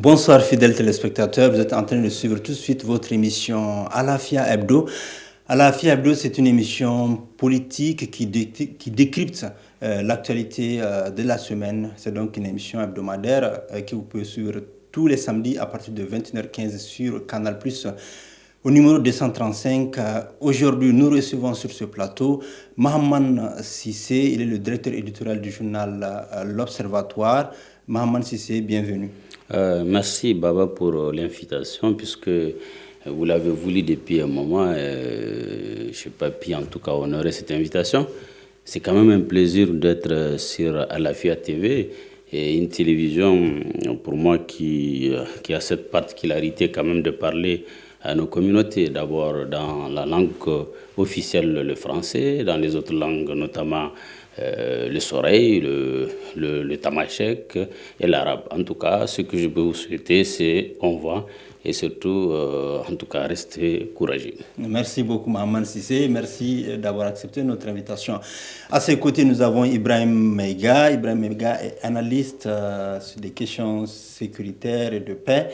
Bonsoir fidèles téléspectateurs, vous êtes en train de suivre tout de suite votre émission Alafia Hebdo. Alafia Hebdo, c'est une émission politique qui décrypte l'actualité de la semaine. C'est donc une émission hebdomadaire que vous pouvez suivre tous les samedis à partir de 21h15 sur Canal+. Au numéro 235, aujourd'hui nous recevons sur ce plateau Mahaman Sissé, il est le directeur éditorial du journal L'Observatoire. Mahaman Sissé, bienvenue. Merci Baba pour l'invitation, puisque vous l'avez voulu depuis un moment. Je n'ai pas pu en tout cas honorer cette invitation. C'est quand même un plaisir d'être sur Alafia TV, et une télévision pour moi qui a cette particularité quand même de parler à nos communautés, d'abord dans la langue officielle, le français, dans les autres langues, notamment le soreil, le tamashek et l'arabe. En tout cas, ce que je peux vous souhaiter, c'est qu'on va et surtout, en tout cas, rester courageux. Merci beaucoup, Mahaman Sissé. Merci d'avoir accepté notre invitation. À ses côtés, nous avons Ibrahim Meiga. Ibrahim Meiga est analyste sur des questions sécuritaires et de paix.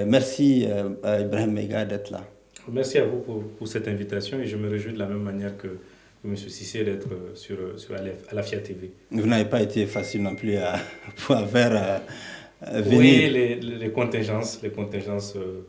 Merci, Ibrahim Meiga, d'être là. Merci à vous pour cette invitation, et je me réjouis de la même manière que M. Sissé d'être sur Alafia TV. Vous n'avez pas été facile non plus à faire venir. Oui, les contingences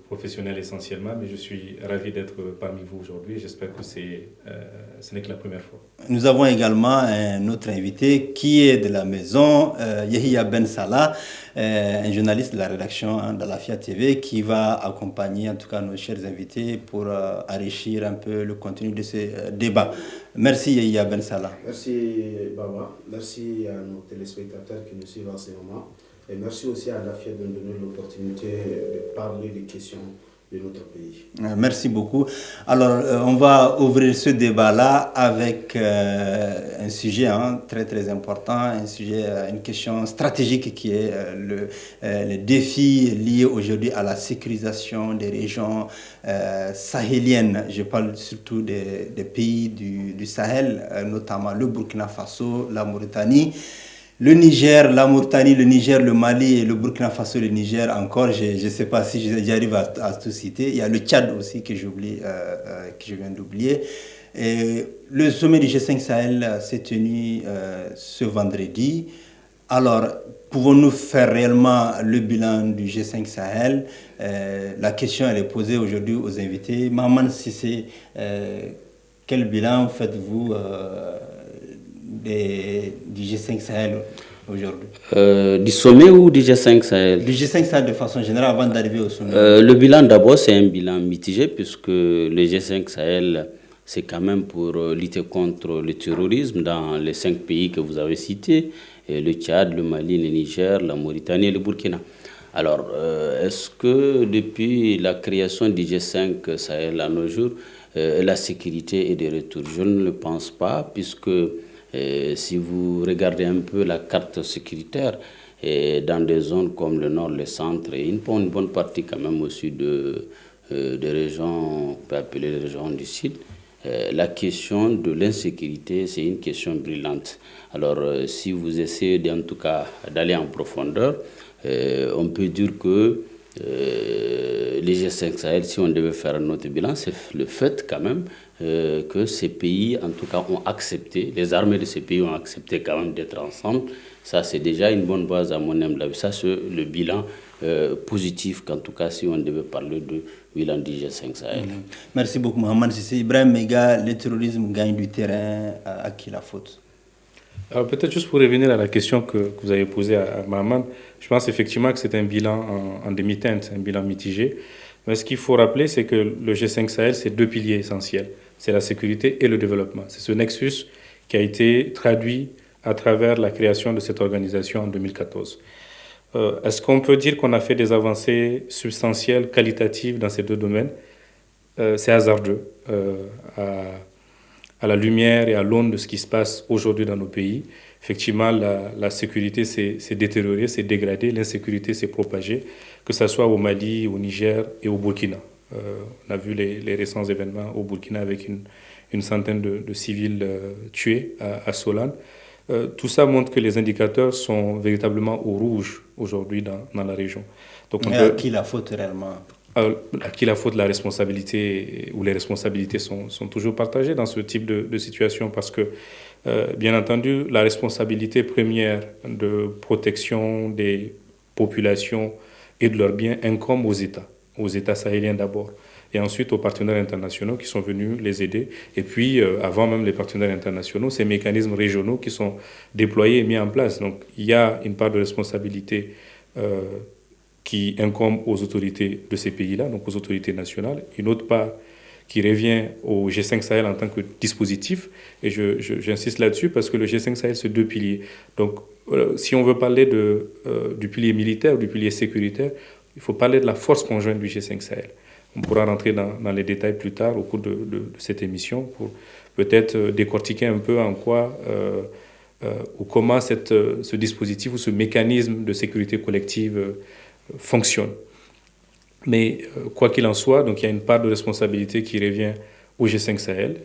professionnelles essentiellement, mais je suis ravi d'être parmi vous aujourd'hui, et j'espère que ce n'est que la première fois. Nous avons également un autre invité qui est de la maison, Yahya Ben Salah, un journaliste de la rédaction d'Alafia TV, qui va accompagner en tout cas nos chers invités pour enrichir un peu le contenu de ce débat. Merci Yahya Ben Salah. Merci Baba, merci à nos téléspectateurs qui nous suivent en ce moment. Et merci aussi à Alafia de nous donner l'opportunité de parler des questions de notre pays. Merci beaucoup. Alors, on va ouvrir ce débat-là avec un sujet très très important, une question stratégique qui est le défi lié aujourd'hui à la sécurisation des régions sahéliennes. Je parle surtout des pays du Sahel, notamment le Burkina Faso, la Mauritanie. Le Niger, la Mauritanie, le Niger, le Mali et le Burkina Faso, le Niger encore, je ne sais pas si j'arrive à tout citer. Il y a le Tchad aussi que je viens d'oublier. Et le sommet du G5 Sahel s'est tenu ce vendredi. Alors, pouvons-nous faire réellement le bilan du G5 Sahel? La question elle est posée aujourd'hui aux invités. Mahaman Sissé, quel bilan faites-vous du G5 Sahel aujourd'hui? Du sommet ou du G5 Sahel? Du G5 Sahel de façon générale avant d'arriver au sommet. Le bilan d'abord, c'est un bilan mitigé, puisque le G5 Sahel, c'est quand même pour lutter contre le terrorisme dans les 5 pays que vous avez cités, le Tchad, le Mali, le Niger, la Mauritanie et le Burkina. Alors, est-ce que depuis la création du G5 Sahel à nos jours, la sécurité est de retour? Je ne le pense pas, puisque si vous regardez un peu la carte sécuritaire, dans des zones comme le nord, le centre et une bonne partie quand même au sud des régions, on peut appeler les régions du sud, la question de l'insécurité, c'est une question brûlante. Alors, si vous essayez en tout cas d'aller en profondeur, on peut dire que les G5 Sahel, si on devait faire un autre bilan, c'est le fait quand même que ces pays, en tout cas, ont accepté, les armées de ces pays ont accepté quand même d'être ensemble. Ça, c'est déjà une bonne base à mon humble avis. Ça, c'est le bilan positif, qu'en tout cas, si on devait parler de bilan du G5 Sahel. Merci beaucoup, Mahaman Sissé. Ibrahim Meiga, le terrorisme gagne du terrain, à qui la faute? Alors peut-être juste pour revenir à la question que vous avez posée à Mahaman, je pense effectivement que c'est un bilan en demi-teinte, un bilan mitigé. Mais ce qu'il faut rappeler, c'est que le G5 Sahel, c'est 2 piliers essentiels. C'est la sécurité et le développement. C'est ce nexus qui a été traduit à travers la création de cette organisation en 2014. Est-ce qu'on peut dire qu'on a fait des avancées substantielles, qualitatives dans ces 2 domaines? C'est hasardeux. À la lumière et à l'aune de ce qui se passe aujourd'hui dans nos pays, effectivement, la sécurité s'est détériorée, s'est dégradée, l'insécurité s'est propagée, que ce soit au Mali, au Niger et au Burkina. On a vu les récents événements au Burkina avec une centaine de civils tués à Solane. tout ça montre que les indicateurs sont véritablement au rouge aujourd'hui dans la région. Donc à qui la faute réellement? À qui la faute? La responsabilité, ou les responsabilités sont toujours partagées dans ce type de situation, parce que, bien entendu, la responsabilité première de protection des populations et de leurs biens incombe aux États sahéliens d'abord, et ensuite aux partenaires internationaux qui sont venus les aider, et puis avant même les partenaires internationaux, ces mécanismes régionaux qui sont déployés et mis en place. Donc il y a une part de responsabilité qui incombe aux autorités de ces pays-là, donc aux autorités nationales, une autre part qui revient au G5 Sahel en tant que dispositif, et j'insiste là-dessus parce que le G5 Sahel, c'est 2 piliers. Donc si on veut parler du pilier militaire ou du pilier sécuritaire, il faut parler de la force conjointe du G5 Sahel. On pourra rentrer dans les détails plus tard au cours de cette émission pour peut-être décortiquer un peu en quoi ou comment ce dispositif ou ce mécanisme de sécurité collective fonctionne. Mais quoi qu'il en soit, donc il y a une part de responsabilité qui revient au G5 Sahel,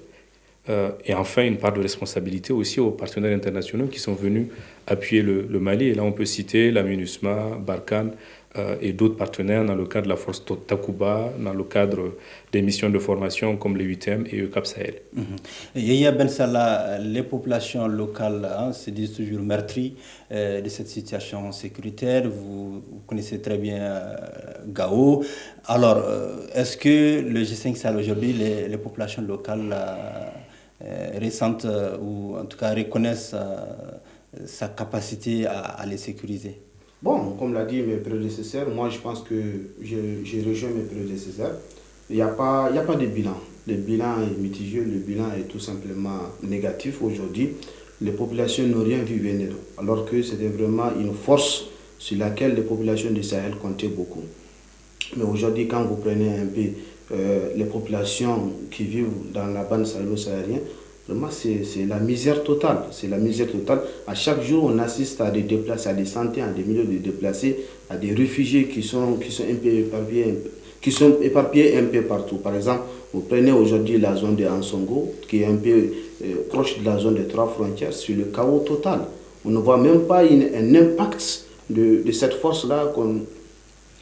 et enfin une part de responsabilité aussi aux partenaires internationaux qui sont venus appuyer le Mali. Et là, on peut citer la MINUSMA, Barkhane et d'autres partenaires dans le cadre de la force Takuba, dans le cadre des missions de formation comme les 8e et EUCAP Sahel. Yahya Ben Salah, les populations locales se disent toujours meurtries de cette situation sécuritaire. Vous connaissez très bien Gao. Alors, est-ce que le G5 Sahel aujourd'hui, les populations locales ressentent ou en tout cas reconnaissent sa capacité à les sécuriser? Bon, comme l'a dit mes prédécesseurs, moi je pense que j'ai rejoint mes prédécesseurs. Il n'y a pas de bilan. Le bilan est mitigé, le bilan est tout simplement négatif aujourd'hui. Les populations n'ont rien vu venir, alors que c'était vraiment une force sur laquelle les populations du Sahel comptaient beaucoup. Mais aujourd'hui, quand vous prenez un peu les populations qui vivent dans la bande sahélo-saharienne, vraiment, c'est la misère totale. C'est la misère totale. À chaque jour, on assiste à des déplacés, à des centaines, à des milliers de déplacés, à des réfugiés qui sont un peu éparpillés un peu partout. Par exemple, vous prenez aujourd'hui la zone de Ansongo, qui est un peu proche de la zone des 3 frontières, sur le chaos total. On ne voit même pas un impact de cette force-là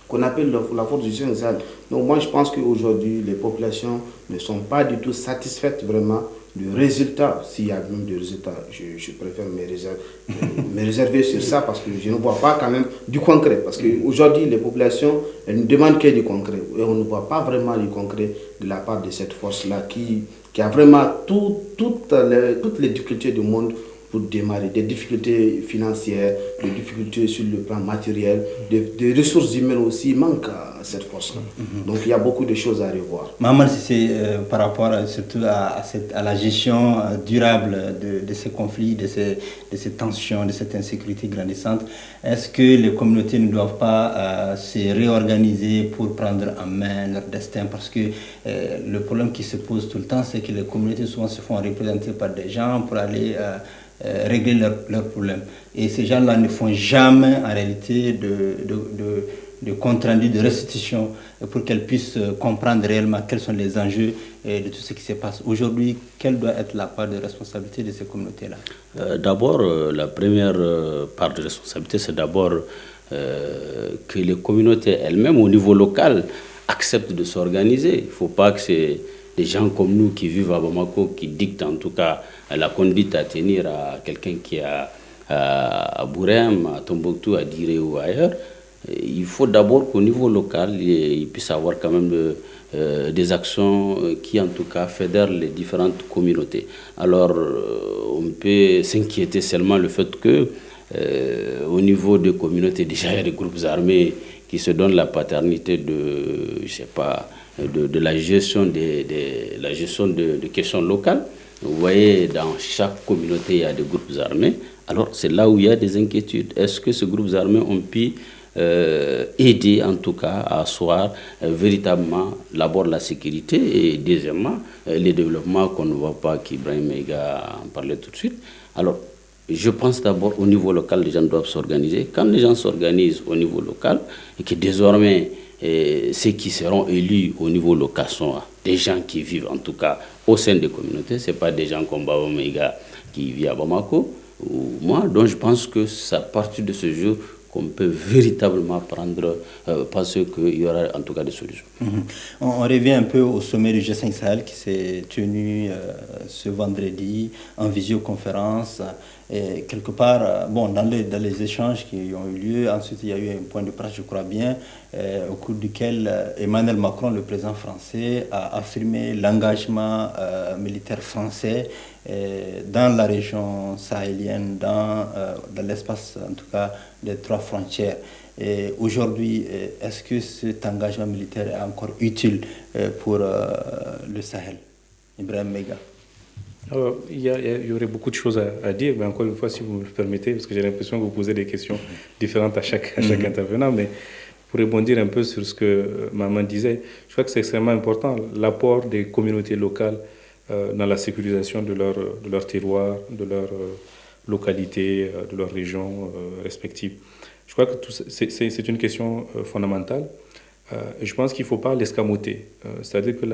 qu'on appelle la force du G5 Sahel. Donc moi, je pense qu'aujourd'hui, les populations ne sont pas du tout satisfaites vraiment du résultat. S'il y a même des résultats, je préfère me réserver sur ça, parce que je ne vois pas quand même du concret. Parce qu'aujourd'hui, les populations, elles ne demandent que du concret. Et on ne voit pas vraiment du concret de la part de cette force-là qui a vraiment toutes les difficultés du monde pour démarrer, des difficultés financières, des difficultés sur le plan matériel, des ressources humaines aussi manquent à cette force-là. Donc il y a beaucoup de choses à revoir. Maman, c'est par rapport surtout à la gestion durable de ces conflits, de ces tensions, de cette insécurité grandissante, est-ce que les communautés ne doivent pas se réorganiser pour prendre en main leur destin? Parce que le problème qui se pose tout le temps, c'est que les communautés souvent se font représenter par des gens pour aller régler leurs problèmes. Et ces gens-là ne font jamais en réalité de compte rendu, de restitution, pour qu'elles puissent comprendre réellement quels sont les enjeux de tout ce qui se passe. Aujourd'hui, quelle doit être la part de responsabilité de ces communautés-là? D'abord, la première part de responsabilité, c'est d'abord que les communautés elles-mêmes, au niveau local, acceptent de s'organiser. Il ne faut pas que c'est des gens comme nous qui vivent à Bamako qui dictent en tout cas la conduite à tenir à quelqu'un qui est à Bourem, à Tombouctou, à Diré ou ailleurs. Il faut d'abord qu'au niveau local, il puisse y avoir quand même des actions qui en tout cas fédèrent les différentes communautés. Alors on peut s'inquiéter seulement le fait que au niveau des communautés, déjà il y a des groupes armés qui se donnent la paternité de la gestion de questions locales. Vous voyez, dans chaque communauté, il y a des groupes armés. Alors, c'est là où il y a des inquiétudes. Est-ce que ces groupes armés ont pu aider, en tout cas, à asseoir véritablement, d'abord, la sécurité et, deuxièmement, les développements qu'on ne voit pas, qu'Ibrahim Meiga en parlait tout de suite. Alors, je pense d'abord au niveau local, les gens doivent s'organiser. Quand les gens s'organisent au niveau local, et que désormais, ceux qui seront élus au niveau local sont des gens qui vivent en tout cas au sein des communautés, ce n'est pas des gens comme Baba Meiga qui vit à Bamako. ou moi. Donc je pense que c'est à partir de ce jour qu'on peut véritablement penser qu'il y aura en tout cas des solutions. On revient un peu au sommet du G5 Sahel qui s'est tenu ce vendredi en visioconférence. Et quelque part, dans les échanges qui ont eu lieu, ensuite il y a eu un point de presse, je crois bien, au cours duquel Emmanuel Macron, le président français, a affirmé l'engagement militaire français dans la région sahélienne, dans l'espace en tout cas des 3 frontières. Et aujourd'hui, est-ce que cet engagement militaire est encore utile pour le Sahel? Ibrahim Meiga. Alors, il y aurait beaucoup de choses à dire, mais encore une fois, si vous me le permettez, parce que j'ai l'impression que vous posez des questions différentes à chaque intervenant, mais pour rebondir un peu sur ce que Maman disait, je crois que c'est extrêmement important, l'apport des communautés locales dans la sécurisation de leur terroir, de leur localité, de leur région respective. Je crois que c'est une question fondamentale et je pense qu'il ne faut pas l'escamoter. C'est-à-dire que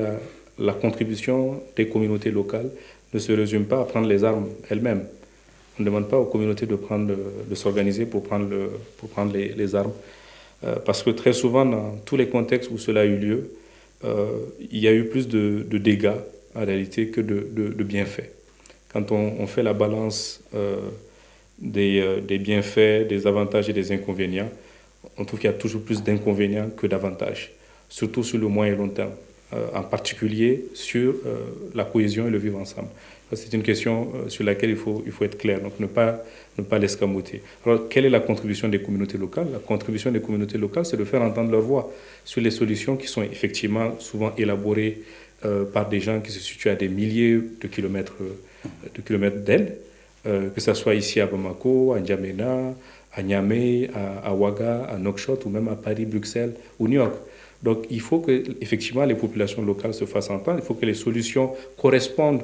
la contribution des communautés locales ne se résume pas à prendre les armes elles-mêmes. On ne demande pas aux communautés de s'organiser pour prendre les armes. Parce que très souvent, dans tous les contextes où cela a eu lieu, il y a eu plus de dégâts en réalité que de bienfaits. Quand on fait la balance des bienfaits, des avantages et des inconvénients, on trouve qu'il y a toujours plus d'inconvénients que d'avantages, surtout sur le moyen et long terme, en particulier sur la cohésion et le vivre ensemble. C'est une question sur laquelle il faut être clair, donc ne pas l'escamoter. Alors, quelle est la contribution des communautés locales? La contribution des communautés locales, c'est de faire entendre leur voix sur les solutions qui sont effectivement souvent élaborées par des gens qui se situent à des milliers de kilomètres d'elles, que ce soit ici à Bamako, à N'Djamena, à Niamey, à Ouaga, à Nouakchott ou même à Paris, Bruxelles ou New York. Donc il faut que effectivement les populations locales se fassent entendre, il faut que les solutions correspondent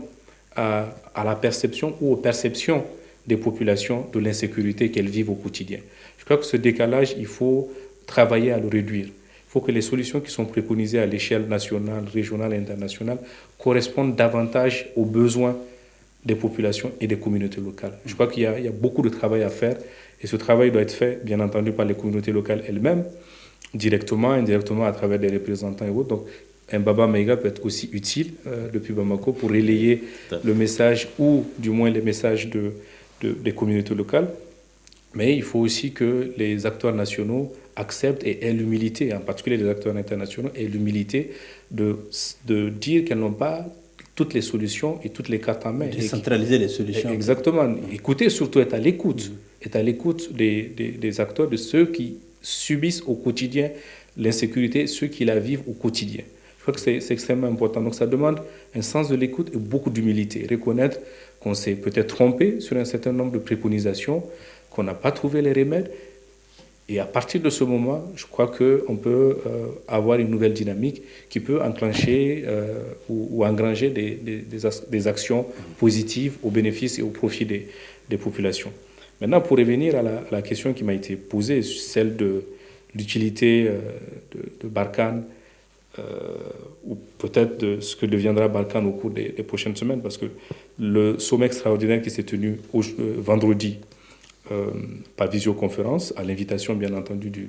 à la perception ou aux perceptions des populations de l'insécurité qu'elles vivent au quotidien. Je crois que ce décalage, il faut travailler à le réduire. Il faut que les solutions qui sont préconisées à l'échelle nationale, régionale et internationale correspondent davantage aux besoins des populations et des communautés locales. Je crois qu'il y a beaucoup de travail à faire et ce travail doit être fait, bien entendu, par les communautés locales elles-mêmes, directement, indirectement, à travers des représentants et autres. Donc, un Baba Meiga peut être aussi utile depuis Bamako pour relayer le message ou du moins les messages des communautés locales. Mais il faut aussi que les acteurs nationaux acceptent et aient l'humilité, en particulier les acteurs internationaux, aient l'humilité de dire qu'elles n'ont pas toutes les solutions et toutes les cartes en main. Décentraliser les solutions. Exactement. Écoutez, surtout être à l'écoute. Être à l'écoute des acteurs, de ceux qui subissent au quotidien l'insécurité, ceux qui la vivent au quotidien. Je crois que c'est extrêmement important. Donc ça demande un sens de l'écoute et beaucoup d'humilité. Reconnaître qu'on s'est peut-être trompé sur un certain nombre de préconisations, qu'on n'a pas trouvé les remèdes. Et à partir de ce moment, je crois qu'on peut avoir une nouvelle dynamique qui peut enclencher ou engranger des actions positives au bénéfice et au profit des populations. Maintenant, pour revenir à la question qui m'a été posée, celle de l'utilité de Barkhane, ou peut-être de ce que deviendra Barkhane au cours des prochaines semaines, parce que le sommet extraordinaire qui s'est tenu vendredi, par visioconférence, à l'invitation bien entendu du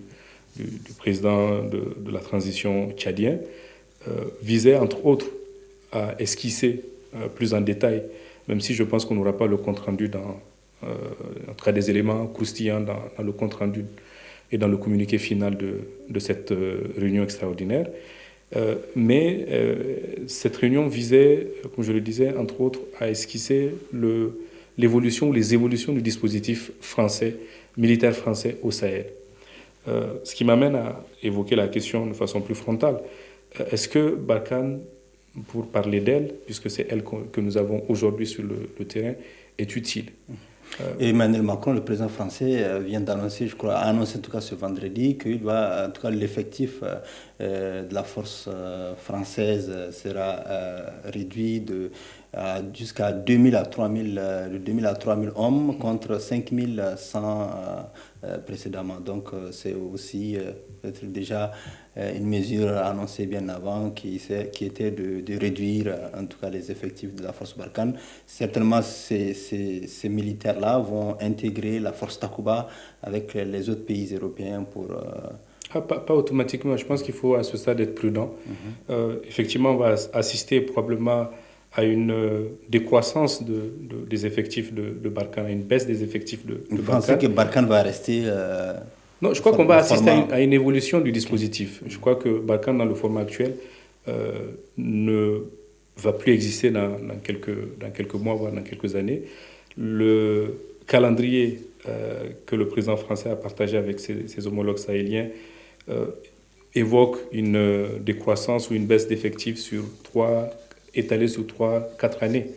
président de la transition tchadien, visait entre autres à esquisser plus en détail, même si je pense qu'on n'aura pas le compte-rendu en tout cas des éléments croustillants dans le compte-rendu et dans le communiqué final de cette réunion extraordinaire. Mais cette réunion visait, comme je le disais, entre autres, à esquisser l'évolution ou les évolutions du dispositif français, militaire français au Sahel. Ce qui m'amène à évoquer la question de façon plus frontale. Est-ce que Barkhane, pour parler d'elle, puisque c'est elle que nous avons aujourd'hui sur le terrain, est utile? Emmanuel Macron, le président français, vient d'annoncer, je crois, a annoncé en tout cas ce vendredi qu'il va, en tout cas, l'effectif de la force française sera réduit jusqu'à 2000 à 3000, de 2000 à 3000 hommes contre 5100 précédemment. Donc c'est aussi peut-être déjà une mesure annoncée bien avant qui était de réduire en tout cas les effectifs de la force Barkhane. Certainement ces militaires-là vont intégrer la force Takuba avec les autres pays européens pour... Pas automatiquement, je pense qu'il faut à ce stade être prudent. Effectivement, on va assister probablement à une décroissance des effectifs de Barkhane, à une baisse des effectifs de Barkhane. Vous pensez que Barkhane va rester... Non, je crois qu'on va assister à une évolution du dispositif. Je crois que Barkhane, dans le format actuel, ne va plus exister dans quelques mois, voire dans quelques années. Le calendrier que le président français a partagé avec ses homologues sahéliens évoque une décroissance ou une baisse d'effectifs étalée sur 3-4 années.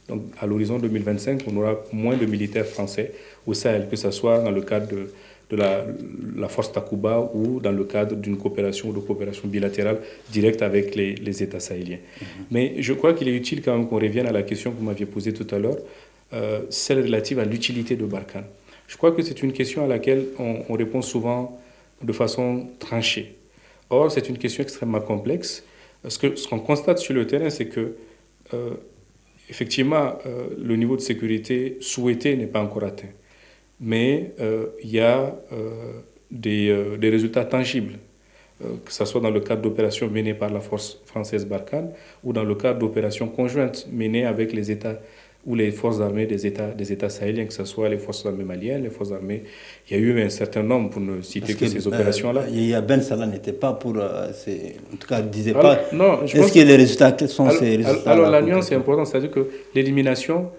Donc, à l'horizon 2025, on aura moins de militaires français au Sahel, que ce soit dans le cadre de la force Takuba ou dans le cadre d'une coopération ou de coopération bilatérale directe avec les États sahéliens. Mais je crois qu'il est utile quand même qu'on revienne à la question que vous m'aviez posée tout à l'heure, celle relative à l'utilité de Barkhane. Je crois que c'est une question à laquelle on répond souvent de façon tranchée. Or, c'est une question extrêmement complexe. Ce qu'on constate sur le terrain, c'est que, effectivement, le niveau de sécurité souhaité n'est pas encore atteint. Mais il y a des résultats tangibles, que ce soit dans le cadre d'opérations menées par la force française Barkhane ou dans le cadre d'opérations conjointes menées avec les États ou les forces armées des États sahéliens, que ce soit les forces armées maliennes, les forces armées. Il y a eu un certain nombre, pour ne citer que ces opérations-là. Yahya Ben Salah n'était pas pour... en tout cas, il ne disait alors, pas... Non, est-ce que les résultats... Quels sont ces résultats? Alors, la nuance est importante, c'est-à-dire que l'élimination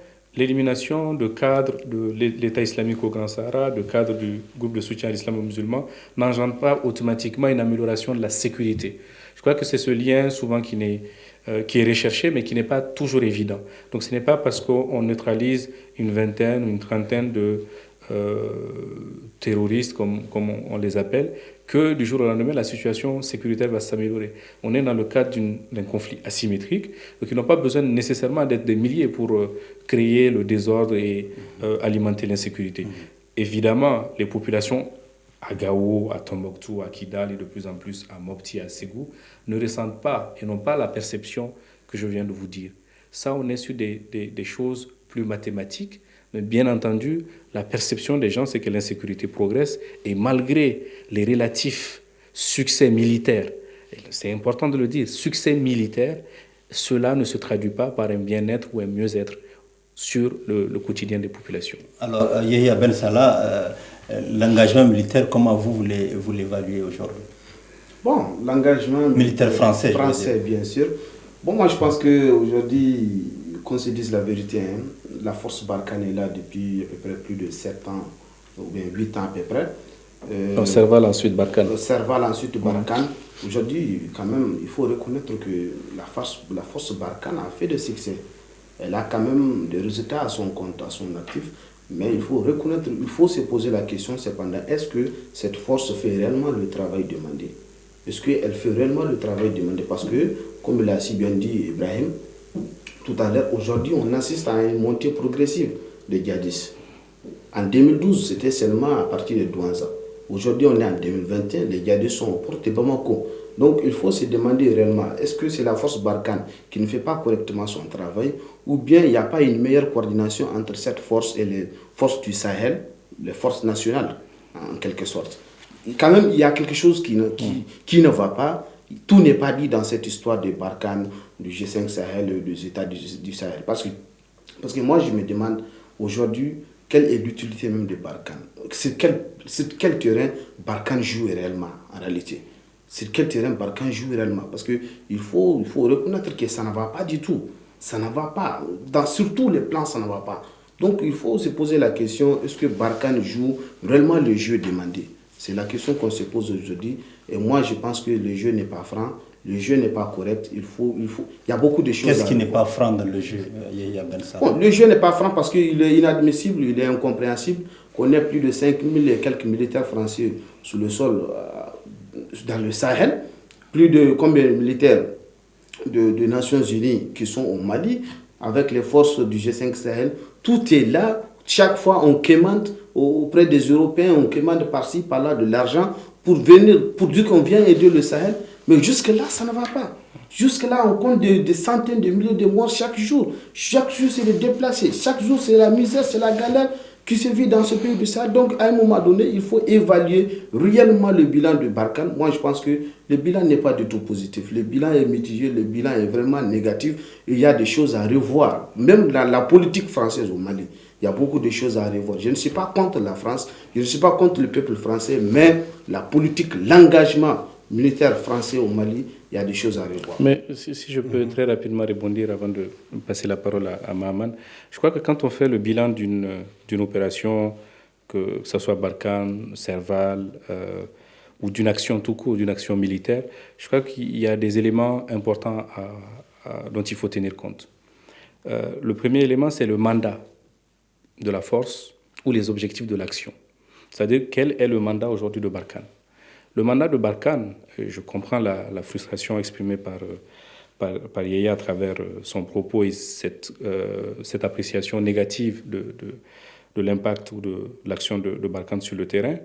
de cadres de l'État islamique au Grand Sahara, de cadres du groupe de soutien à l'islam musulman, n'engendre pas automatiquement une amélioration de la sécurité. Je crois que c'est ce lien souvent qui est recherché, mais qui n'est pas toujours évident. Donc ce n'est pas parce qu'on neutralise une vingtaine ou une trentaine de terroristes, comme on les appelle, que du jour au lendemain, la situation sécuritaire va s'améliorer. On est dans le cadre d'un conflit asymétrique, donc ils n'ont pas besoin nécessairement d'être des milliers pour créer le désordre et alimenter l'insécurité. Évidemment, les populations à Gao, à Tombouctou, à Kidal et de plus en plus à Mopti, à Ségou, ne ressentent pas et n'ont pas la perception que je viens de vous dire. Ça, on est sur des choses plus mathématiques, mais bien entendu, la perception des gens, c'est que l'insécurité progresse et malgré les relatifs succès militaires, c'est important de le dire, succès militaire, cela ne se traduit pas par un bien-être ou un mieux-être sur le quotidien des populations. Alors, Yahya Ben Salah, l'engagement militaire, comment vous l'évaluez aujourd'hui? Bon, l'engagement militaire français, bien sûr. Bon, moi je pense qu'aujourd'hui, qu'on se dise la vérité, la force Barkhane est là depuis à peu près plus de 7 ans, ou bien 8 ans à peu près. Serval ensuite Barkhane. Serval ensuite Barkhane. Aujourd'hui, quand même, il faut reconnaître que la force Barkhane a fait des succès. Elle a quand même des résultats à son compte, à son actif. Mais il faut reconnaître, il faut se poser la question cependant, est-ce que cette force fait réellement le travail demandé? Est-ce qu'elle fait réellement le travail demandé? Parce que, comme l'a si bien dit Ibrahim, tout à l'heure, aujourd'hui, on assiste à une montée progressive des djihadistes. En 2012, c'était seulement à partir de Douanza. Aujourd'hui, on est en 2021, les djihadistes sont aux portes de Bamako. Donc, il faut se demander réellement, est-ce que c'est la force Barkhane qui ne fait pas correctement son travail, ou bien il n'y a pas une meilleure coordination entre cette force et les forces du Sahel, les forces nationales, en quelque sorte. Quand même, il y a quelque chose qui ne va pas. Tout n'est pas dit dans cette histoire de Barkhane, du G5 Sahel, des États du Sahel. Parce que moi, je me demande aujourd'hui, quelle est l'utilité même de Barkhane? C'est quel terrain Barkhane joue réellement, en réalité? C'est quel terrain Barkhane joue réellement? Parce qu'il faut reconnaître que ça ne va pas du tout. Ça ne va pas. Sur tous les plans, ça ne va pas. Donc, il faut se poser la question, est-ce que Barkhane joue réellement le jeu demandé? C'est la question qu'on se pose aujourd'hui. Et moi, je pense que le jeu n'est pas franc, le jeu n'est pas correct. Il y a beaucoup de choses. Qu'est-ce qui n'est pas franc dans le jeu, Yahya Ben Salah? Bon, le jeu n'est pas franc parce qu'il est inadmissible, il est incompréhensible qu'on ait plus de 5000 et quelques militaires français sous le sol dans le Sahel, plus de combien de militaires de Nations Unies qui sont au Mali, avec les forces du G5 Sahel. Tout est là. Chaque fois, on commande auprès des Européens, on commande par-ci, par-là de l'argent pour venir, pour dire qu'on vient aider le Sahel. Mais jusque-là, ça ne va pas. Jusque-là, on compte des centaines de milliers de morts chaque jour. Chaque jour, c'est les déplacés. Chaque jour, c'est la misère, c'est la galère qui se vit dans ce pays du Sahel. Donc, à un moment donné, il faut évaluer réellement le bilan de Barkhane. Moi, je pense que le bilan n'est pas du tout positif. Le bilan est mitigé, le bilan est vraiment négatif. Il y a des choses à revoir. Même la politique française au Mali, il y a beaucoup de choses à revoir. Je ne suis pas contre la France, je ne suis pas contre le peuple français, mais la politique, l'engagement militaire français au Mali, il y a des choses à revoir. Mais si je peux très rapidement répondre avant de passer la parole à Mahaman, je crois que quand on fait le bilan d'une opération, que ce soit Barkhane, Serval, ou d'une action tout court, d'une action militaire, je crois qu'il y a des éléments importants dont il faut tenir compte. Le premier élément, c'est le mandat de la force ou les objectifs de l'action. C'est-à-dire, quel est le mandat aujourd'hui de Barkhane? Le mandat de Barkhane, je comprends la frustration exprimée par Yaya à travers son propos et cette appréciation négative de l'impact ou de l'action de Barkhane sur le terrain.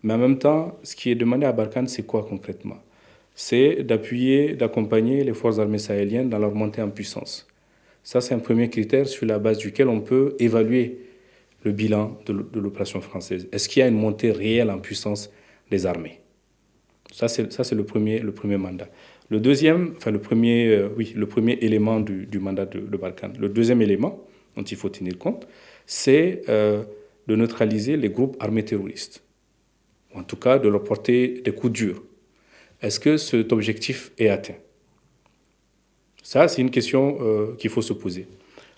Mais en même temps, ce qui est demandé à Barkhane, c'est quoi concrètement? C'est d'appuyer, d'accompagner les forces armées sahéliennes dans leur montée en puissance. Ça, c'est un premier critère sur la base duquel on peut évaluer le bilan de l'opération française. Est-ce qu'il y a une montée réelle en puissance des armées? Ça, c'est le premier mandat. Le deuxième, enfin le premier élément du mandat de Barkhane. Le deuxième élément dont il faut tenir compte, c'est de neutraliser les groupes armés terroristes. Ou en tout cas, de leur porter des coups durs. Est-ce que cet objectif est atteint? Ça, c'est une question qu'il faut se poser.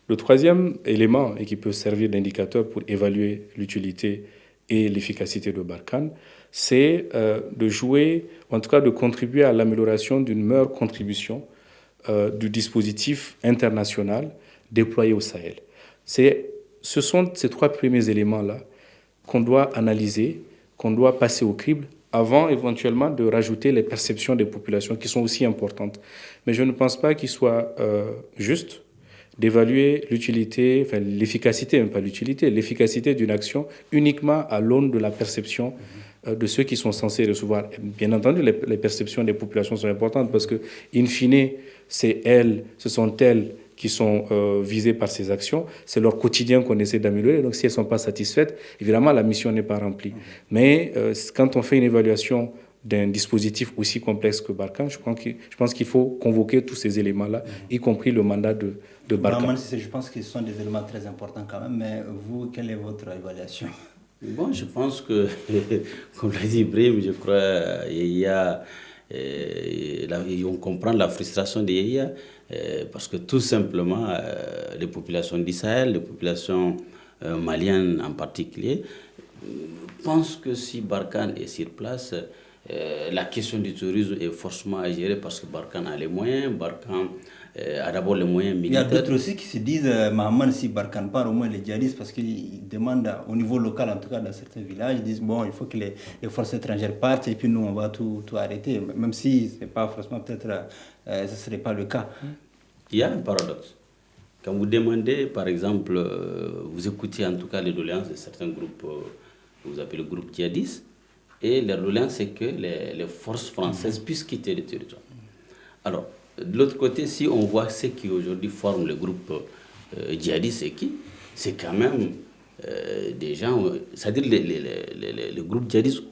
Le troisième élément, et qui peut servir d'indicateur pour évaluer l'utilité et l'efficacité de Barkhane, c'est de jouer, en tout cas de contribuer à l'amélioration d'une meilleure contribution du dispositif international déployé au Sahel. Ce sont ces trois premiers éléments-là qu'on doit analyser, qu'on doit passer au crible avant éventuellement de rajouter les perceptions des populations qui sont aussi importantes. Mais je ne pense pas qu'il soit juste d'évaluer l'utilité, enfin l'efficacité, même pas l'utilité, l'efficacité d'une action uniquement à l'aune de la perception de ceux qui sont censés recevoir. Bien entendu, les perceptions des populations sont importantes parce que, in fine, ce sont elles qui sont visées par ces actions. C'est leur quotidien qu'on essaie d'améliorer. Donc, si elles ne sont pas satisfaites, évidemment, la mission n'est pas remplie. Mais quand on fait une évaluation d'un dispositif aussi complexe que Barkhane, je pense qu'il faut convoquer tous ces éléments-là, y compris le mandat de Barkhane. Je pense que ce sont des éléments très importants quand même, mais vous, quelle est votre évaluation? Bon, je pense que, comme l'a dit Ibrahim, je crois on comprend la frustration de Yaya, parce que tout simplement, les populations d'Israël, les populations maliennes en particulier, pensent que si Barkhane est sur place, la question du tourisme est forcément à gérer parce que Barkhane a les moyens, Barkhane a d'abord les moyens militaires. Il y a d'autres aussi qui se disent, Mahaman, si Barkhane part, au moins les djihadistes, parce qu'ils demandent au niveau local, en tout cas dans certains villages, ils disent, bon, il faut que les forces étrangères partent et puis nous, on va tout arrêter. Même si ce n'est pas forcément, peut-être, ce ne serait pas le cas. Il y a un paradoxe. Quand vous demandez, par exemple, vous écoutez en tout cas les doléances de certains groupes, que vous appelez le groupe djihadiste, et leur doléance, c'est que les forces françaises puissent quitter le territoire. Alors, de l'autre côté, si on voit ceux qui aujourd'hui forment le groupe djihadiste, c'est quand même des gens, c'est-à-dire les groupes djihadistes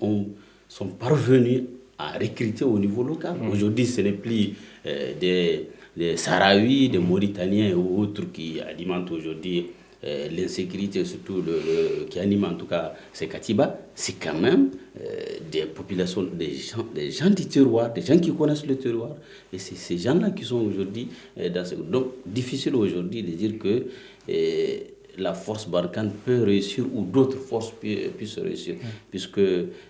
sont parvenus à recruter au niveau local. Aujourd'hui, ce n'est plus des Sahraouis, des Mauritaniens ou autres qui alimentent aujourd'hui l'insécurité, surtout qui anime en tout cas ces Katiba, c'est quand même des populations, des gens du terroir, des gens qui connaissent le terroir. Et c'est ces gens-là qui sont aujourd'hui dans ce... Donc, difficile aujourd'hui de dire que la force Barkhane peut réussir ou d'autres forces puissent réussir. Puisque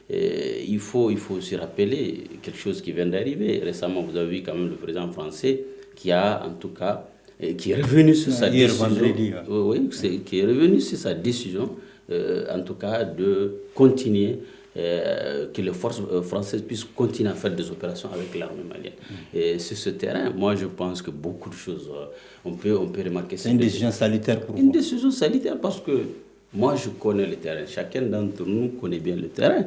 il faut se rappeler quelque chose qui vient d'arriver. Récemment, vous avez vu quand même le président français qui a en tout cas qui est revenu sur sa décision. Qui est revenu sur sa décision, en tout cas, de continuer que les forces françaises puissent continuer à faire des opérations avec l'armée malienne. Et sur ce terrain, moi je pense que beaucoup de choses, on peut remarquer. C'est une décision salutaire pour vous? Une décision salutaire parce que moi je connais le terrain, chacun d'entre nous connaît bien le terrain.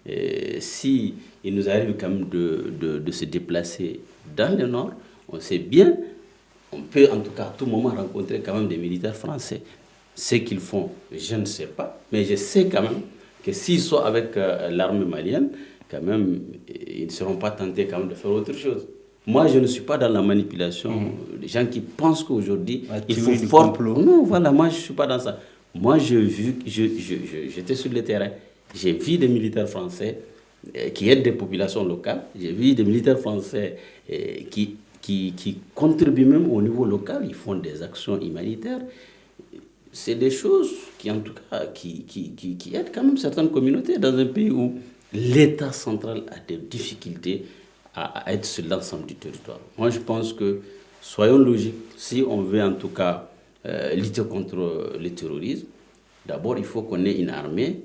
Et si il nous arrive quand même de se déplacer dans le nord, on sait bien, on peut en tout cas à tout moment rencontrer quand même des militaires français. Ce qu'ils font, je ne sais pas, mais je sais quand même que s'ils sont avec l'armée malienne, quand même, ils ne seront pas tentés quand même de faire autre chose. Moi, je ne suis pas dans la manipulation. Les gens qui pensent qu'aujourd'hui, il faut fort... Non, voilà, moi, je ne suis pas dans ça. Moi, j'étais sur le terrain. J'ai vu des militaires français qui aident des populations locales. J'ai vu des militaires français qui contribuent même au niveau local. Ils font des actions humanitaires. C'est des choses qui, en tout cas, qui aident quand même certaines communautés dans un pays où l'État central a des difficultés à être sur l'ensemble du territoire. Moi, je pense que, soyons logiques, si on veut en tout cas lutter contre le terrorisme, d'abord, il faut qu'on ait une armée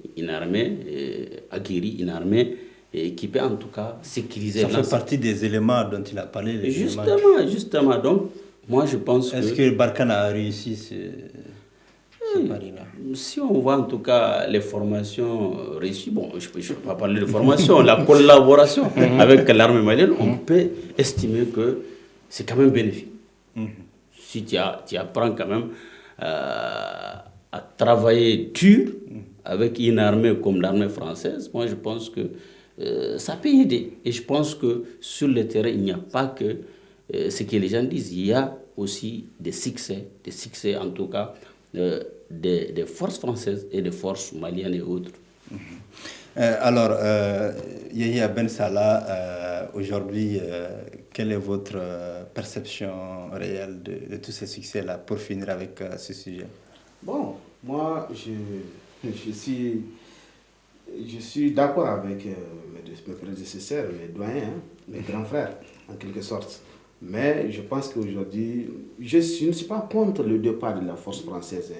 aguerrie, une armée qui peut en tout cas sécuriser. Ça fait partie des éléments dont il a parlé. Justement. Donc, moi, je pense Est-ce que Barkhane a réussi ce pari-là? Si on voit en tout cas les formations réussies, bon, je ne peux pas parler de formation, la collaboration avec l'armée malienne, on peut estimer que c'est quand même bénéfique. Si tu apprends quand même à travailler dur avec une armée comme l'armée française, moi je pense que ça peut aider. Et je pense que sur le terrain, il n'y a pas que ce que les gens disent, il y a aussi des succès en tout cas, des forces françaises et des forces maliennes et autres. Alors, Yahya Ben Salah, aujourd'hui, quelle est votre perception réelle de tous ces succès-là pour finir avec ce sujet? Bon, moi, je suis d'accord avec mes prédécesseurs, mes doyens, mes grands frères, en quelque sorte. Mais je pense qu'aujourd'hui, je ne suis pas contre le départ de la force française.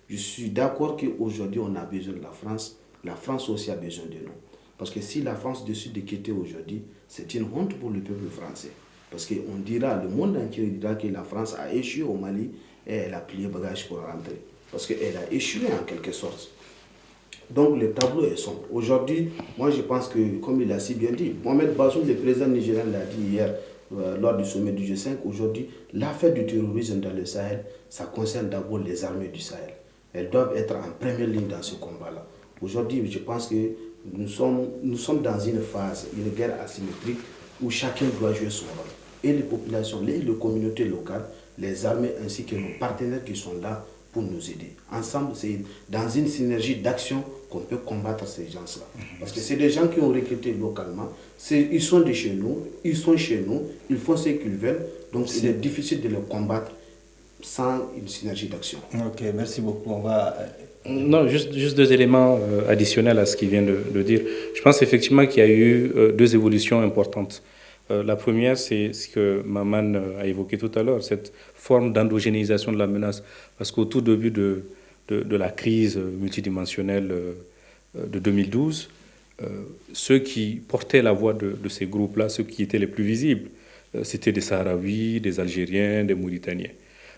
Je suis d'accord qu'aujourd'hui, on a besoin de la France. La France aussi a besoin de nous. Parce que si la France décide de quitter aujourd'hui, c'est une honte pour le peuple français. Parce qu'on dira, le monde entier dira que la France a échoué au Mali et elle a plié bagage pour rentrer. Parce qu'elle a échoué en quelque sorte. Donc le tableau est sombre. Aujourd'hui, moi je pense que, comme il a si bien dit, Mohamed Bazoum, le président nigérien, l'a dit hier lors du sommet du G5, aujourd'hui, l'affaire du terrorisme dans le Sahel, ça concerne d'abord les armées du Sahel. Elles doivent être en première ligne dans ce combat-là. Aujourd'hui, je pense que nous sommes dans une phase, une guerre asymétrique où chacun doit jouer son rôle. Et les populations, les communautés locales, les armées ainsi que nos partenaires qui sont là pour nous aider. Ensemble, c'est dans une synergie d'action qu'on peut combattre ces gens-là. Parce que c'est des gens qui ont recruté localement, ils sont de chez nous, ils sont chez nous, ils font ce qu'ils veulent, donc c'est difficile de les combattre sans une synergie d'action. Ok, merci beaucoup. On va... Non, juste deux éléments additionnels à ce qu'il vient de dire. Je pense effectivement qu'il y a eu deux évolutions importantes. La première, c'est ce que Maman a évoqué tout à l'heure, cette forme d'endogénéisation de la menace. Parce qu'au tout début de la crise multidimensionnelle de 2012, ceux qui portaient la voix de ces groupes-là, ceux qui étaient les plus visibles, c'était des Sahraouis, des Algériens, des Mauritaniens.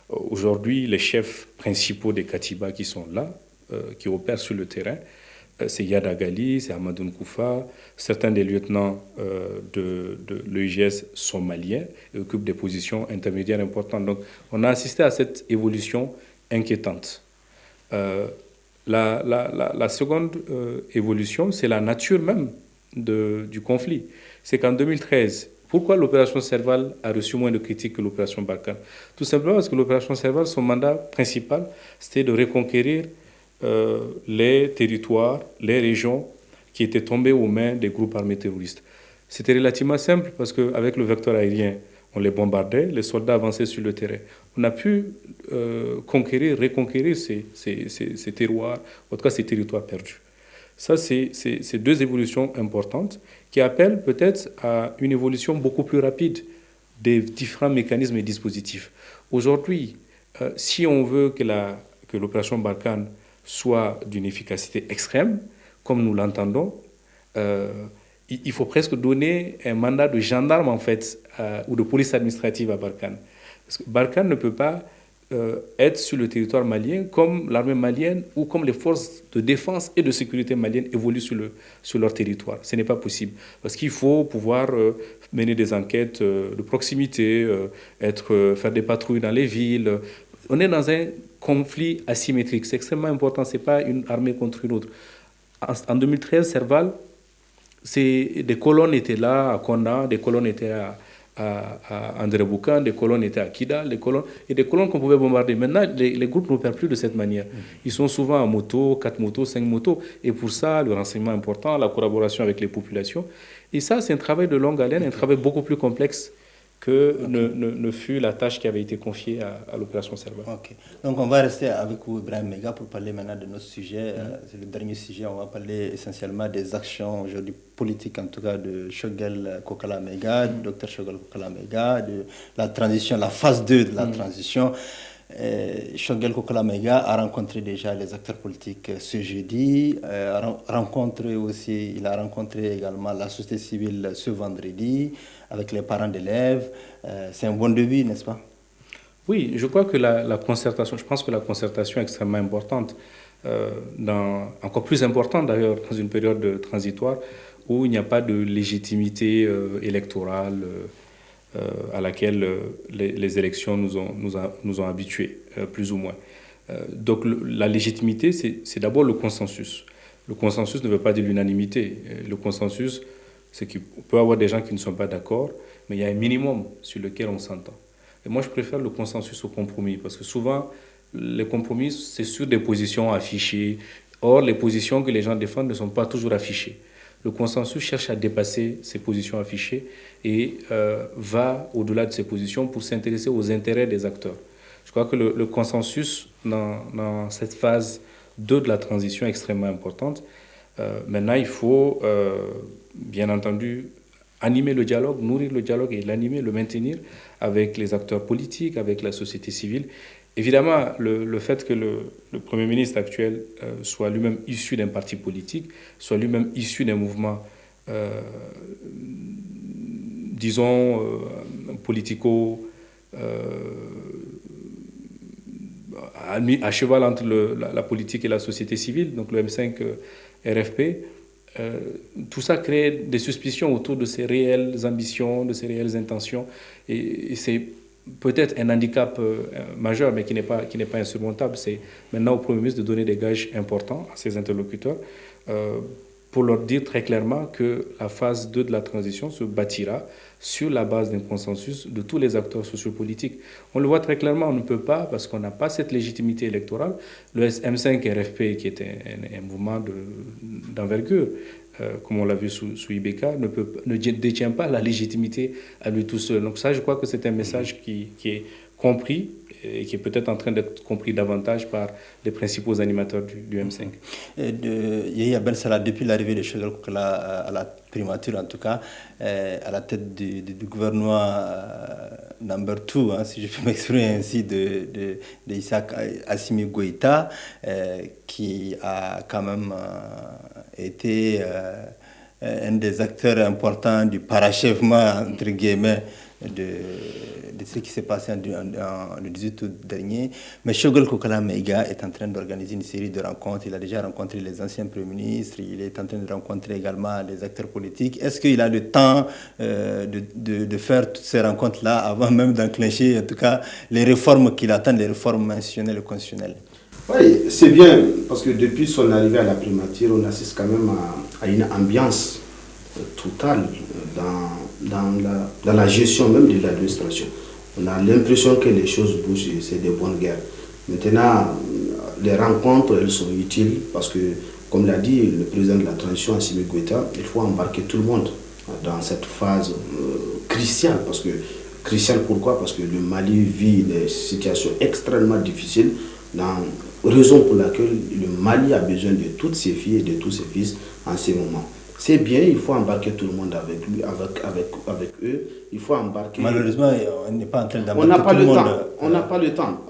Aujourd'hui, les chefs principaux des Katiba qui sont là, qui opèrent sur le terrain, c'est Yad Gali, c'est Amadou Nkoufa, certains des lieutenants de l'EIGS sont maliens et occupent des positions intermédiaires importantes. Donc, on a assisté à cette évolution inquiétante. La seconde évolution, c'est la nature même du conflit. C'est qu'en 2013, pourquoi l'opération Serval a reçu moins de critiques que l'opération Barkhane? Tout simplement parce que l'opération Serval, son mandat principal, c'était de reconquérir les territoires, les régions qui étaient tombées aux mains des groupes armés terroristes. C'était relativement simple parce qu'avec le vecteur aérien, on les bombardait, les soldats avançaient sur le terrain. On a pu reconquérir ces terroirs, en tout cas ces territoires perdus. Ça, c'est deux évolutions importantes qui appellent peut-être à une évolution beaucoup plus rapide des différents mécanismes et dispositifs. Aujourd'hui, si on veut que l'opération Barkhane soit d'une efficacité extrême, comme nous l'entendons, il faut presque donner un mandat de gendarme, en fait, ou de police administrative à Barkhane. Parce que Barkhane ne peut pas être sur le territoire malien comme l'armée malienne ou comme les forces de défense et de sécurité maliennes évoluent sur leur territoire. Ce n'est pas possible. Parce qu'il faut pouvoir mener des enquêtes de proximité, faire des patrouilles dans les villes. On est dans un conflit asymétrique. C'est extrêmement important. Ce n'est pas une armée contre une autre. En 2013, Serval, des colonnes étaient là à Konna, des colonnes étaient à André Boucan, des colonnes étaient à Kidal, des colonnes qu'on pouvait bombarder. Maintenant, les groupes n'opèrent plus de cette manière. Ils sont souvent en moto, 4 motos, 5 motos. Et pour ça, le renseignement important, la collaboration avec les populations. Et ça, c'est un travail de longue haleine, un travail beaucoup plus complexe que ne fut la tâche qui avait été confiée à l'opération Serval. Ok. Donc on va rester avec vous, Ibrahim Mega, pour parler maintenant de notre sujet. C'est le dernier sujet. On va parler essentiellement des actions aujourd'hui politiques, en tout cas de Choguel Kokala Mega, du docteur Choguel Kokala Mega, de la transition, la phase 2 de la transition. Choguel Kokala Mega a rencontré déjà les acteurs politiques ce jeudi, il a rencontré également la société civile ce vendredi avec les parents d'élèves. C'est un bon début, n'est-ce pas? Oui, je crois que la concertation, je pense que la concertation est extrêmement importante, encore plus importante d'ailleurs dans une période transitoire où il n'y a pas de légitimité électorale à laquelle les élections nous ont habitués, plus ou moins. Donc la légitimité, c'est d'abord le consensus. Le consensus ne veut pas dire l'unanimité. Le consensus, c'est qu'il peut y avoir des gens qui ne sont pas d'accord, mais il y a un minimum sur lequel on s'entend. Et moi, je préfère le consensus au compromis, parce que souvent, les compromis, c'est sur des positions affichées. Or, les positions que les gens défendent ne sont pas toujours affichées. Le consensus cherche à dépasser ces positions affichées et va au-delà de ces positions pour s'intéresser aux intérêts des acteurs. Je crois que le consensus dans cette phase 2 de la transition est extrêmement importante. Maintenant, il faut, bien entendu, animer le dialogue, nourrir le dialogue et l'animer, le maintenir avec les acteurs politiques, avec la société civile. Évidemment, le fait que le Premier ministre actuel soit lui-même issu d'un parti politique, soit lui-même issu d'un mouvement, disons, politico, à cheval entre la politique et la société civile, donc le M5 RFP, tout ça crée des suspicions autour de ses réelles ambitions, de ses réelles intentions, et c'est peut-être un handicap majeur, mais qui n'est pas insurmontable. C'est maintenant au Premier ministre de donner des gages importants à ses interlocuteurs pour leur dire très clairement que la phase 2 de la transition se bâtira sur la base d'un consensus de tous les acteurs sociopolitiques. On le voit très clairement, on ne peut pas, parce qu'on n'a pas cette légitimité électorale. Le M5 RFP, qui est un mouvement d'envergure, comme on l'a vu sous IBK, ne détient pas la légitimité à lui tout seul. Donc ça, je crois que c'est un message qui est compris et qui est peut-être en train d'être compris davantage par les principaux animateurs du M5. Yahya Ben Salah, depuis l'arrivée de Choguel Kokala à la primature, en tout cas, à la tête du gouvernement number 2, si je peux m'exprimer ainsi, de Isaac Assimi Goïta, qui a quand même été un des acteurs importants du parachèvement, entre guillemets, de ce qui s'est passé le 18 août dernier. Mais Choguel Kokala Mega est en train d'organiser une série de rencontres. Il a déjà rencontré les anciens premiers ministres, il est en train de rencontrer également les acteurs politiques. Est-ce qu'il a le temps de faire toutes ces rencontres-là avant même d'enclencher, en tout cas, les réformes qu'il attend, les réformes institutionnelles et constitutionnelles? Oui, c'est bien, parce que depuis son arrivée à la primature, on assiste quand même à une ambiance totale dans la gestion même de l'administration. On a l'impression que les choses bougent et c'est de bonnes guerres. Maintenant, les rencontres, elles sont utiles parce que, comme l'a dit le président de la transition, Assimi Goïta, il faut embarquer tout le monde dans cette phase cruciale. Cruciale pourquoi? Parce que le Mali vit des situations extrêmement difficiles, raison pour laquelle le Mali a besoin de toutes ses filles et de tous ses fils en ce moment. C'est bien, il faut embarquer tout le monde avec lui, avec eux. Il faut embarquer. Malheureusement, on n'est pas en train d'embarquer tout le monde. On n'a pas le temps.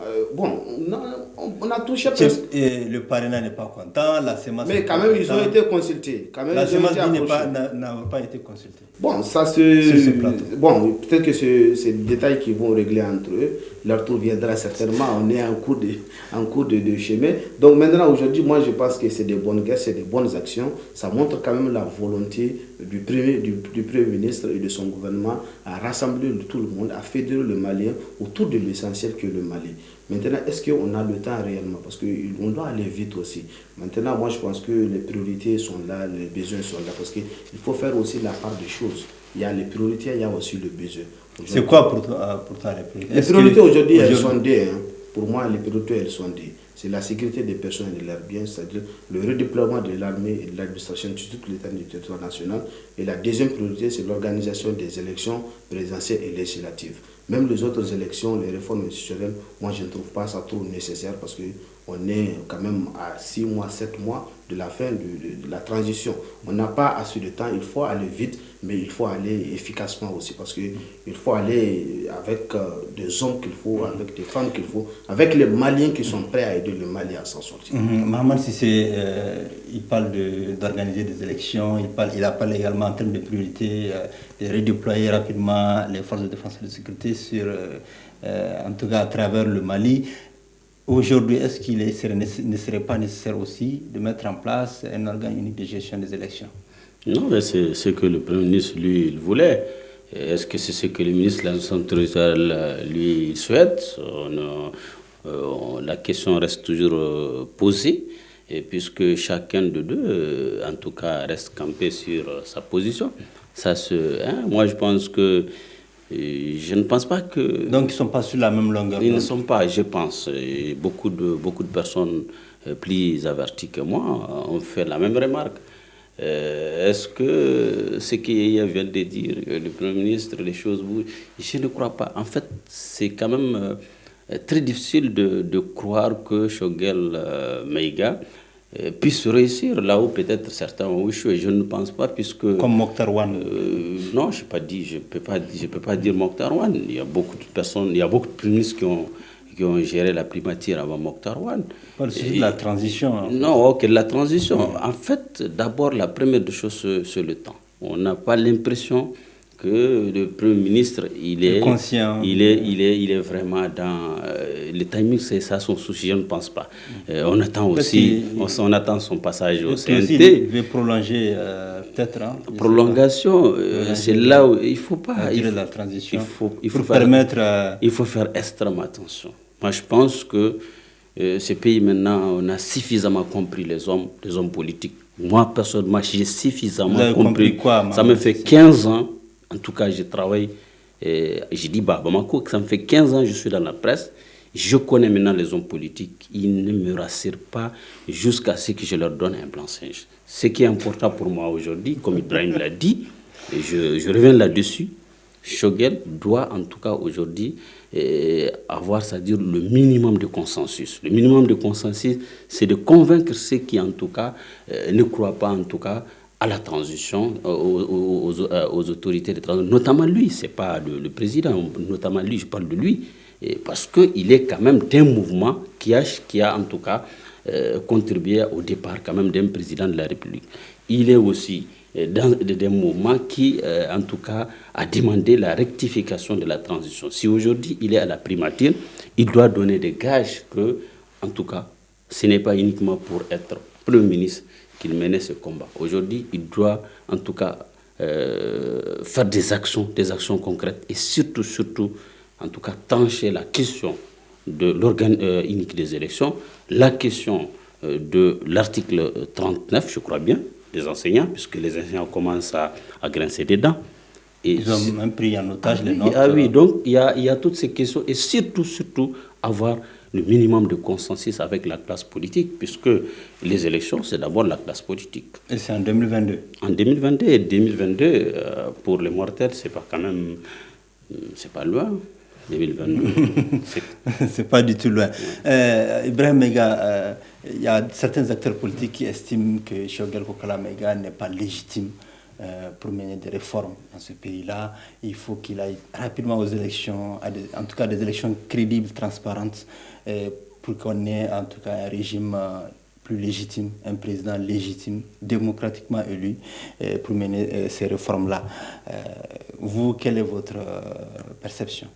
on a touché presque. Et le parrainage n'est pas content, la CEMAS. Mais quand même, ils ont été consultés. La CEMAS n'a pas été consultée. Bon, ça Bon, peut-être que c'est des détails qu'ils vont régler entre eux. Leur tour viendra certainement. On est en cours de chemin. Donc maintenant, aujourd'hui, moi, je pense que c'est des bonnes guerres, c'est des bonnes actions. Ça montre quand même la volonté du Premier ministre et de son gouvernement à rassembler tout le monde, à fédérer le Malien autour de l'essentiel que le Mali. Maintenant, est-ce qu'on a le temps réellement? Parce qu'on doit aller vite aussi. Maintenant, moi, je pense que les priorités sont là, les besoins sont là. Parce qu'il faut faire aussi la part des choses. Il y a les priorités, il y a aussi le besoin. C'est quoi pour toi les priorités? Les priorités aujourd'hui, elles sont deux. Pour moi, les priorités, elles sont deux. C'est la sécurité des personnes et de leurs biens, c'est-à-dire le redéploiement de l'armée et de l'administration de tout l'état du territoire national. Et la deuxième priorité, c'est l'organisation des élections présidentielles et législatives. Même les autres élections, les réformes institutionnelles, moi je ne trouve pas ça trop nécessaire parce qu'on est quand même à 6 mois, 7 mois de la fin de la transition. On n'a pas assez de temps, il faut aller vite, mais il faut aller efficacement aussi parce qu'il faut aller avec des hommes qu'il faut, avec des femmes qu'il faut, avec les Maliens qui sont prêts à aider le Mali à s'en sortir. Mahaman Cissé, il parle d'organiser des élections, il appelle également en termes de priorité de redéployer rapidement les forces de défense et de sécurité en tout cas à travers le Mali. Aujourd'hui, est-ce qu'il ne serait pas nécessaire aussi de mettre en place un organe unique de gestion des élections? Non, mais c'est ce que le Premier ministre, lui, il voulait. Est-ce que c'est ce que le ministre de l'administration territoriale, lui, il souhaite? La question reste toujours posée, et puisque chacun de deux, en tout cas, reste campé sur sa position. Moi, je pense que je ne pense pas que... Donc, ils ne sont pas sur la même longueur d'onde. Ils ne sont pas, je pense. Et beaucoup de personnes plus averties que moi ont fait la même remarque. Est-ce que ce qu'il vient de dire, le Premier ministre, les choses bougent? Je ne crois pas. En fait, c'est quand même très difficile de croire que Choguel Maïga puisse réussir là où peut-être certains ont échoué. Je ne pense pas puisque... Comme Mokhtar Wan. Non, je ne peux pas dire Mokhtar Wan. Il y a beaucoup de personnes, il y a beaucoup de ministres qui ont géré la primature avant Mokhtar Wan. C'est la transition. En fait. Non, ok, la transition. En fait, d'abord, la première des choses, c'est le temps. On n'a pas l'impression que le Premier ministre, il est conscient. Il est vraiment dans... le timing, c'est ça son souci, je ne pense pas. On attend aussi, on attend son passage au CNT. Il veut prolonger peut-être. Prolongation, c'est là où il ne faut pas... la transition. Il faut faire extrêmement attention. Moi, je pense que ce pays, maintenant, on a suffisamment compris les hommes politiques. Moi, personnellement, j'ai suffisamment compris. Quoi, ça me fait 15 ans. En tout cas, je travaille, je dis Bamako, ça me fait 15 ans que je suis dans la presse. Je connais maintenant les hommes politiques. Ils ne me rassurent pas jusqu'à ce que je leur donne un blanc-seing. Ce qui est important pour moi aujourd'hui, comme Ibrahim l'a dit, et je reviens là-dessus, Choguel doit en tout cas aujourd'hui avoir, c'est-à-dire le minimum de consensus. Le minimum de consensus, c'est de convaincre ceux qui en tout cas ne croient pas en tout cas à la transition, aux autorités de transition, notamment lui, ce n'est pas le président, notamment lui, je parle de lui, parce qu'il est quand même d'un mouvement qui a en tout cas contribué au départ quand même d'un président de la République. Il est aussi dans des mouvements qui, en tout cas, a demandé la rectification de la transition. Si aujourd'hui il est à la primature, il doit donner des gages que, en tout cas, ce n'est pas uniquement pour être Premier ministre qu'il menait ce combat. Aujourd'hui, il doit en tout cas faire des actions concrètes et surtout, en tout cas, trancher la question de l'organe unique des élections, la question de l'article 39, je crois bien, des enseignants, puisque les enseignants commencent à grincer des dents. Et ils ont même pris en otage les notes. Ah oui, donc il y a toutes ces questions et surtout avoir le minimum de consensus avec la classe politique, puisque les élections, c'est d'abord la classe politique. Et c'est en 2022. En 2022, et 2022, pour les mortels, c'est pas quand même... C'est pas loin, 2022. C'est pas du tout loin. Ibrahim Maïga, il y a certains acteurs politiques qui estiment que Choguel Kokala Maïga n'est pas légitime pour mener des réformes dans ce pays-là. Il faut qu'il aille rapidement aux élections, en tout cas des élections crédibles, transparentes. pour qu'on ait en tout cas un régime plus légitime, un président légitime, démocratiquement élu, pour mener ces réformes-là. Vous, quelle est votre perception?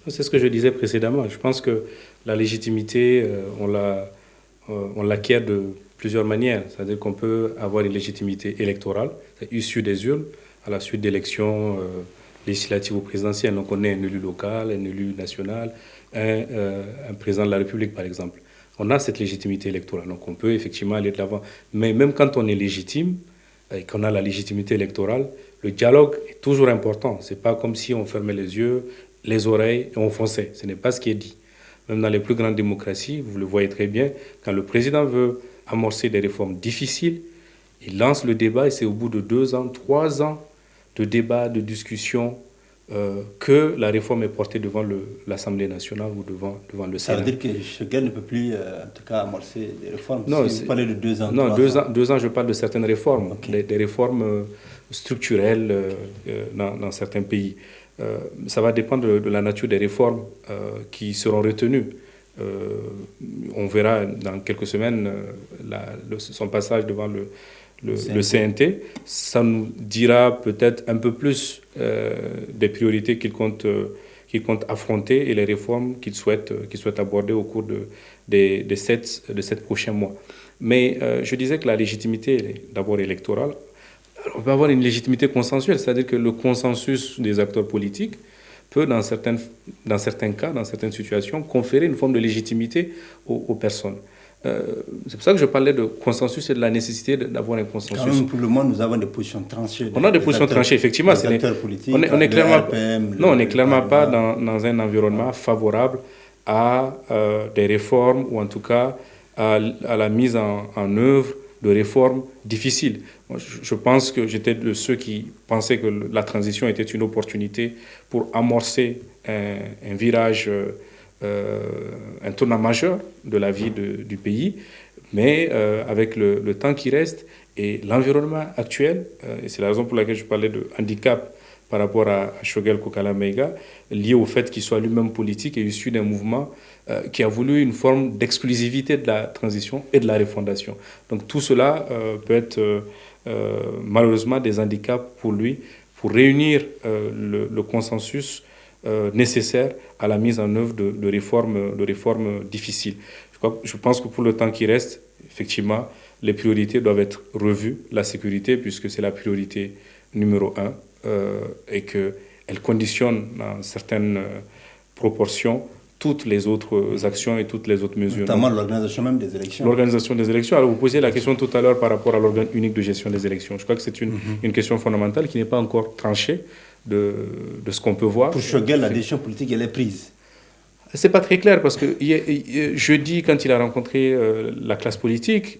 C'est ce que je disais précédemment. Je pense que la légitimité, on l'acquiert de plusieurs manières. C'est-à-dire qu'on peut avoir une légitimité électorale, issue des urnes, à la suite d'élections législatives ou présidentielles. Donc on est un élu local, un élu national, un président de la République par exemple. On a cette légitimité électorale, donc on peut effectivement aller de l'avant. Mais même quand on est légitime et qu'on a la légitimité électorale, le dialogue est toujours important. Ce n'est pas comme si on fermait les yeux, les oreilles et on fonçait. Ce n'est pas ce qui est dit. Même dans les plus grandes démocraties, vous le voyez très bien, quand le président veut amorcer des réformes difficiles, il lance le débat et c'est au bout de 2 ans, 3 ans de débat, de discussion, que la réforme est portée devant l'Assemblée nationale ou devant le Sénat. Ça veut dire que Choguel ne peut plus, en tout cas, amorcer des réformes. Non, si vous parlez de 2 ans. Non, 2 ans, je parle de certaines réformes, okay. des réformes structurelles dans certains pays. Ça va dépendre de la nature des réformes qui seront retenues. On verra dans quelques semaines son passage devant le CNT. Ça nous dira peut-être un peu plus des priorités qu'il compte affronter et les réformes qu'il souhaite aborder au cours de 7 prochains mois. Mais je disais que la légitimité est d'abord électorale. Alors, on peut avoir une légitimité consensuelle, c'est-à-dire que le consensus des acteurs politiques peut, dans certains cas, dans certaines situations, conférer une forme de légitimité aux personnes. C'est pour ça que je parlais de consensus et de la nécessité d'avoir un consensus. Quand même, pour le moment, nous avons des positions tranchées. On a des positions tranchées, effectivement. Les acteurs politiques, on n'est clairement RPM, pas dans un environnement favorable à des réformes ou en tout cas à la mise en œuvre de réformes difficiles. Moi, je pense que j'étais de ceux qui pensaient que la transition était une opportunité pour amorcer un virage, un tournant majeur de la vie du pays, mais avec le temps qui reste et l'environnement actuel, et c'est la raison pour laquelle je parlais de handicap par rapport à Choguel Kokala Maïga, lié au fait qu'il soit lui-même politique et issu d'un mouvement qui a voulu une forme d'exclusivité de la transition et de la refondation. Donc tout cela peut être malheureusement des handicaps pour lui, pour réunir le consensus nécessaire à la mise en œuvre de réformes difficiles. Je pense que pour le temps qui reste, effectivement, les priorités doivent être revues. La sécurité, puisque c'est la priorité numéro 1, et qu'elle conditionne dans certaines proportions toutes les autres actions et toutes les autres mesures. Notamment l'organisation même des élections. L'organisation des élections. Alors vous posiez la question tout à l'heure par rapport à l'organe unique de gestion des élections. Je crois que c'est une question fondamentale qui n'est pas encore tranchée de ce qu'on peut voir. Pour Choguel, la décision politique, elle est prise. C'est pas très clair parce que jeudi, quand il a rencontré la classe politique...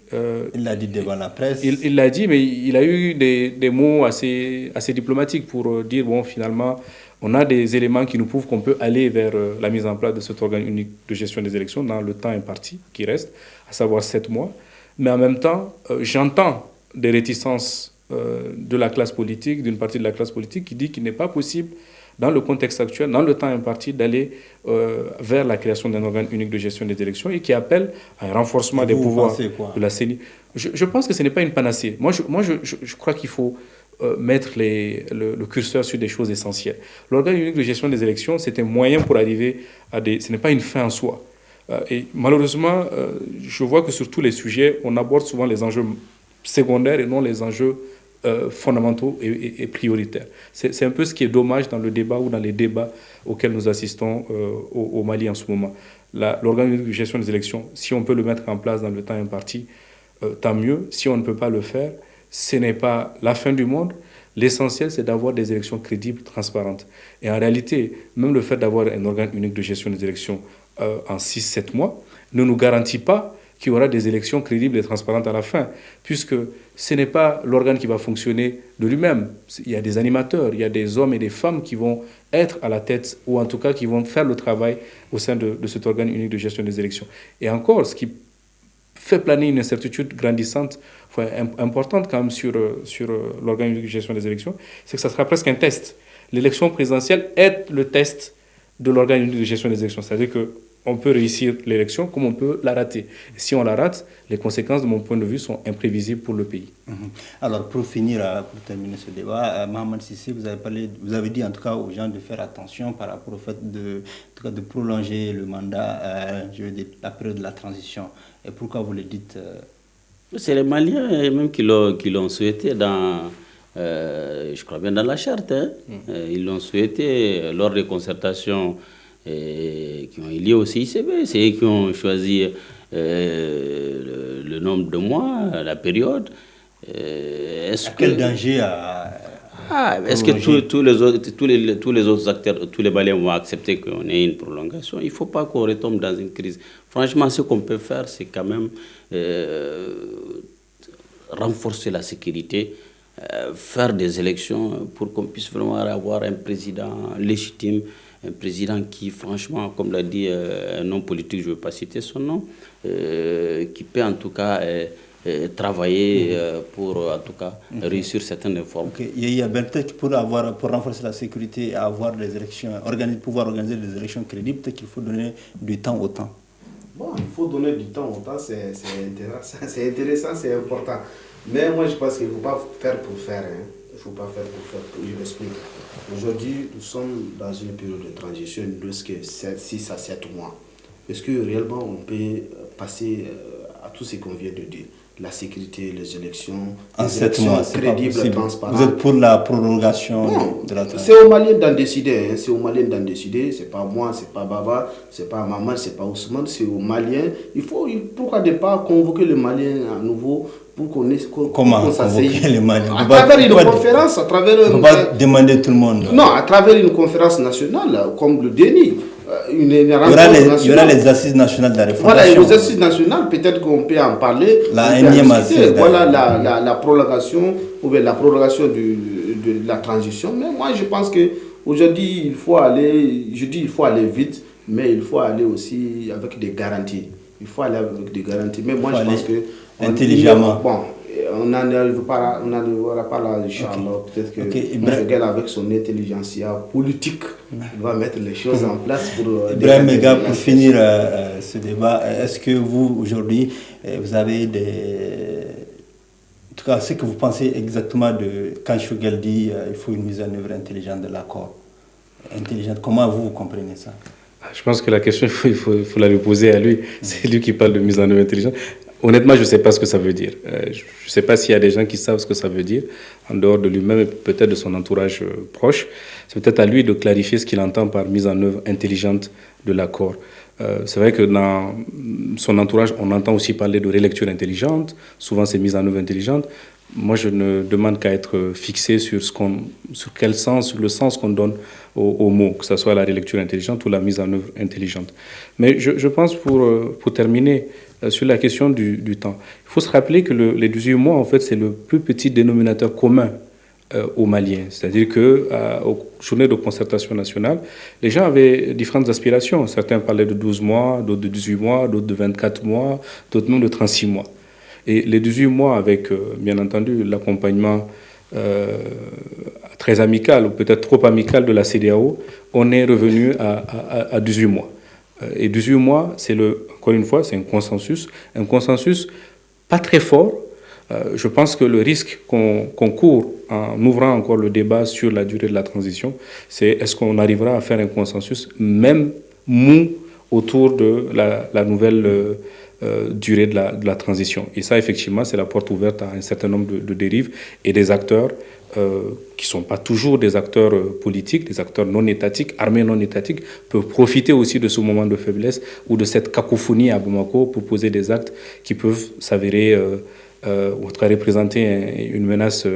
il l'a dit devant la presse. Il l'a dit, mais il a eu des mots assez diplomatiques pour dire, bon, finalement, on a des éléments qui nous prouvent qu'on peut aller vers la mise en place de cet organe unique de gestion des élections dans le temps imparti qui reste, à savoir 7 mois. Mais en même temps, j'entends des réticences de la classe politique, d'une partie de la classe politique qui dit qu'il n'est pas possible, dans le contexte actuel, dans le temps imparti, d'aller vers la création d'un organe unique de gestion des élections et qui appelle à un renforcement des pouvoirs de la CENI. Je pense que ce n'est pas une panacée. Moi, je crois qu'il faut mettre le curseur sur des choses essentielles. L'organe unique de gestion des élections, c'est un moyen pour arriver à des... Ce n'est pas une fin en soi. Et malheureusement, je vois que sur tous les sujets, on aborde souvent les enjeux secondaires et non les enjeux fondamentaux et prioritaires. C'est un peu ce qui est dommage dans le débat ou dans les débats auxquels nous assistons au Mali en ce moment. L'organe de gestion des élections, si on peut le mettre en place dans le temps imparti, tant mieux. Si on ne peut pas le faire, ce n'est pas la fin du monde. L'essentiel, c'est d'avoir des élections crédibles, transparentes. Et en réalité, même le fait d'avoir un organe unique de gestion des élections en 6-7 mois ne nous garantit pas qu'il y aura des élections crédibles et transparentes à la fin, puisque ce n'est pas l'organe qui va fonctionner de lui-même. Il y a des animateurs, il y a des hommes et des femmes qui vont être à la tête, ou en tout cas qui vont faire le travail au sein de cet organe unique de gestion des élections. Et encore, ce qui fait planer une incertitude grandissante, importante quand même sur l'organe unique de gestion des élections, c'est que ça sera presque un test. L'élection présidentielle est le test de l'organe unique de gestion des élections. C'est-à-dire que on peut réussir l'élection comme on peut la rater. Et si on la rate, les conséquences, de mon point de vue, sont imprévisibles pour le pays. Alors, pour finir, pour terminer ce débat, Mohamed Sissé, vous avez dit en tout cas aux gens de faire attention par rapport au fait de prolonger le mandat, la période de la transition. Et pourquoi vous le dites C'est les Maliens même qui l'ont souhaité je crois bien dans la charte. Ils l'ont souhaité lors des concertations qui ont eu lieu au CICB. C'est eux qui ont choisi le nombre de mois, la période. Quel danger est-ce que tous les autres acteurs, tous les Maliens vont accepter qu'on ait une prolongation? Il ne faut pas qu'on retombe dans une crise. Franchement, ce qu'on peut faire, c'est quand même renforcer la sécurité, faire des élections pour qu'on puisse vraiment avoir un président légitime, un président qui, franchement, comme l'a dit un homme politique, je ne veux pas citer son nom, qui peut en tout cas travailler pour en tout cas réussir certaines réformes. Il y a peut-être pour renforcer la sécurité et avoir des élections, pouvoir organiser des élections crédibles, peut-être qu'il faut donner du temps au temps. Bon, il faut donner du temps au temps, c'est intéressant, c'est important. Mais moi, je pense qu'il ne faut pas faire pour faire. Il ne faut pas faire pour faire. Je m'explique. Aujourd'hui, nous sommes dans une période de transition de 6 à 7 mois. Est-ce que réellement on peut passer à tout ce qu'on vient de dire? La sécurité, les élections, en 7 mois, crédibles, transparentes. Vous êtes pour la prolongation de la transition? C'est aux Maliens d'en décider. C'est aux Maliens d'en décider. C'est pas moi, c'est pas Baba, c'est pas Maman, c'est pas Ousmane, c'est aux Maliens. Pourquoi ne pas convoquer les Maliens à nouveau pour qu'on convoquer les Maliens? À travers une conférence, à travers... On ne peut pas demander tout le monde. Non, à travers une conférence nationale, comme le DENI. Il y aura les assises nationales de la refondation. Voilà, les assises nationales, peut-être qu'on peut en parler. La énième assise. Voilà la prolongation, ou bien la prolongation de la transition. Mais moi, je pense qu'aujourd'hui, il faut aller vite, mais il faut aller aussi avec des garanties. Il faut aller avec des garanties. Mais moi, je pense que... Intelligemment. On n'arrivera pas là, Inch'Allah. Peut-être que Miguel, avec son intelligentsia politique, va mettre les choses en place pour... Ibrahim Mega, pour finir ce débat, est-ce que vous, aujourd'hui, vous avez en tout cas, ce que vous pensez exactement de quand Choguel dit il faut une mise en œuvre intelligente de l'accord? Intelligente, comment vous comprenez ça? Je pense que la question, il faut la lui poser à lui. C'est lui qui parle de mise en œuvre intelligente. Honnêtement, je ne sais pas ce que ça veut dire. Je ne sais pas s'il y a des gens qui savent ce que ça veut dire, en dehors de lui-même et peut-être de son entourage proche. C'est peut-être à lui de clarifier ce qu'il entend par mise en œuvre intelligente de l'accord. C'est vrai que dans son entourage, on entend aussi parler de relecture intelligente. Souvent, c'est mise en œuvre intelligente. Moi, je ne demande qu'à être fixé sur quel sens, sur le sens qu'on donne aux mots, que ce soit la relecture intelligente ou la mise en œuvre intelligente. Mais je pense, pour terminer, sur la question du temps, il faut se rappeler que les 18 mois, en fait, c'est le plus petit dénominateur commun aux Maliens. C'est-à-dire qu'aux journées de concertation nationale, les gens avaient différentes aspirations. Certains parlaient de 12 mois, d'autres de 18 mois, d'autres de 24 mois, d'autres même de 36 mois. Et les 18 mois, avec, bien entendu, l'accompagnement très amical, ou peut-être trop amical de la CEDEAO, on est revenu à 18 mois. Et 18 mois, encore une fois, c'est un consensus pas très fort. Je pense que le risque qu'on court en ouvrant encore le débat sur la durée de la transition, c'est est-ce qu'on arrivera à faire un consensus, même mou, autour de la nouvelle durée de la transition. Et ça, effectivement, c'est la porte ouverte à un certain nombre de dérives et des acteurs qui ne sont pas toujours des acteurs politiques, des acteurs non étatiques, armés non étatiques, peuvent profiter aussi de ce moment de faiblesse ou de cette cacophonie à Bamako pour poser des actes qui peuvent s'avérer ou en tout cas représenter une menace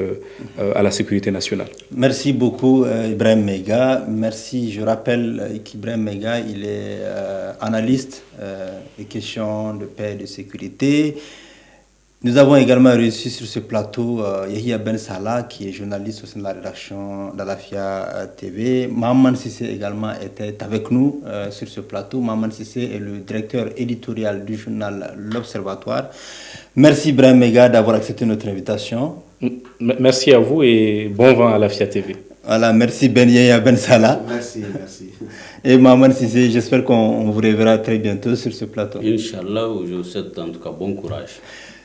à la sécurité nationale. Merci beaucoup Ibrahim Mega. Merci, je rappelle qu'Ibrahim Mega, il est analyste des questions de paix et de sécurité. Nous avons également reçu sur ce plateau Yahya Ben Salah, qui est journaliste au sein de la rédaction d'Alafia TV. Maman Sissé également était avec nous sur ce plateau. Maman Sissé est le directeur éditorial du journal L'Observatoire. Merci Ibrahim Mega d'avoir accepté notre invitation. Merci à vous et bon vent à Alafia TV. Voilà, merci Ben Yahya Ben Salah. Merci. Et Maman Cissé, j'espère qu'on vous reverra très bientôt sur ce plateau. Inch'Allah, je vous souhaite en tout cas bon courage.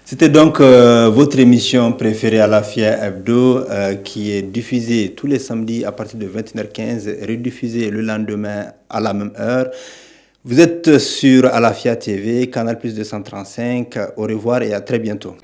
C'était donc votre émission préférée Alafia Hebdo qui est diffusée tous les samedis à partir de 21h15, rediffusée le lendemain à la même heure. Vous êtes sur Alafia TV, Canal Plus 235. Au revoir et à très bientôt.